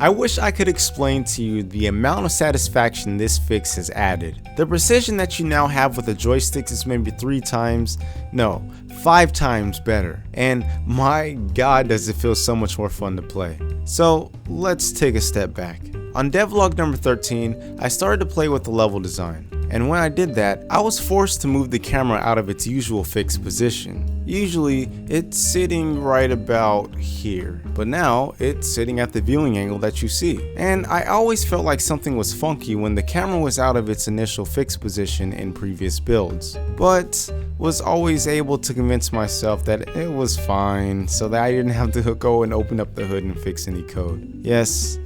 I wish I could explain to you the amount of satisfaction this fix has added. The precision that you now have with the joysticks is maybe 5 times better, and my god does it feel so much more fun to play. So let's take a step back. On devlog number 13, I started to play with the level design, and when I did that, I was forced to move the camera out of its usual fixed position. Usually, it's sitting right about here, but now it's sitting at the viewing angle that you see. And I always felt like something was funky when the camera was out of its initial fixed position in previous builds, but was always able to convince myself that it was fine so that I didn't have to go and open up the hood and fix any code. Yes,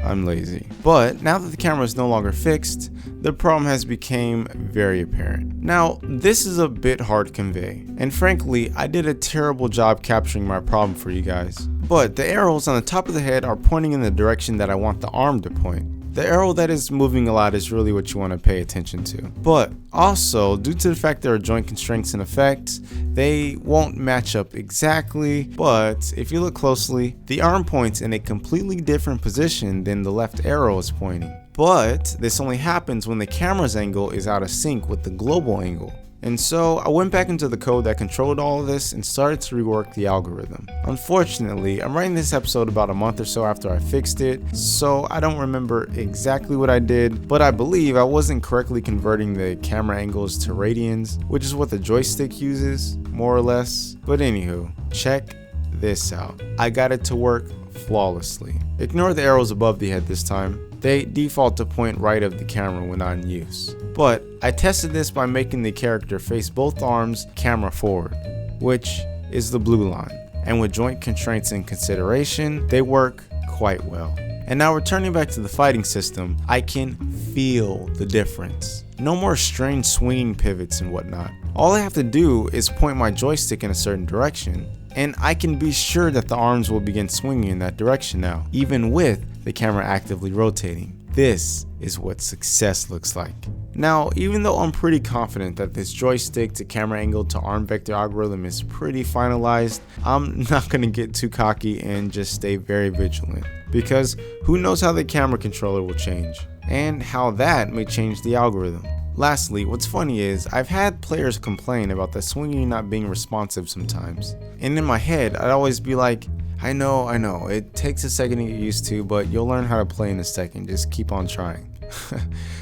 I'm lazy. But now that the camera is no longer fixed, the problem has become very apparent. Now, this is a bit hard to convey, and frankly, I did a terrible job capturing my problem for you guys. But the arrows on the top of the head are pointing in the direction that I want the arm to point. The arrow that is moving a lot is really what you want to pay attention to. But also, due to the fact there are joint constraints and effects, they won't match up exactly, but if you look closely, the arm points in a completely different position than the left arrow is pointing. But this only happens when the camera's angle is out of sync with the global angle. And so I went back into the code that controlled all of this and started to rework the algorithm. Unfortunately, I'm writing this episode about a month or so after I fixed it, so I don't remember exactly what I did, but I believe I wasn't correctly converting the camera angles to radians, which is what the joystick uses, more or less. But anywho, check this out. I got it to work flawlessly. Ignore the arrows above the head this time. They default to point right of the camera when not in use. But I tested this by making the character face both arms camera forward, which is the blue line. And with joint constraints in consideration, they work quite well. And now returning back to the fighting system, I can feel the difference. No more strange swinging pivots and whatnot. All I have to do is point my joystick in a certain direction, and I can be sure that the arms will begin swinging in that direction now, even with the camera actively rotating. This is what success looks like. Now, even though I'm pretty confident that this joystick to camera angle to arm vector algorithm is pretty finalized, I'm not going to get too cocky and just stay very vigilant, because who knows how the camera controller will change, and how that may change the algorithm. Lastly, what's funny is I've had players complain about the swinging not being responsive sometimes, and in my head I'd always be like, I know, it takes a second to get used to, but you'll learn how to play in a second, just keep on trying.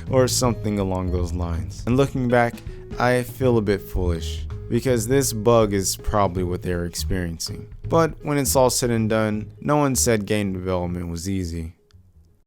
Or something along those lines. And looking back, I feel a bit foolish, because this bug is probably what they're experiencing. But when it's all said and done, no one said game development was easy.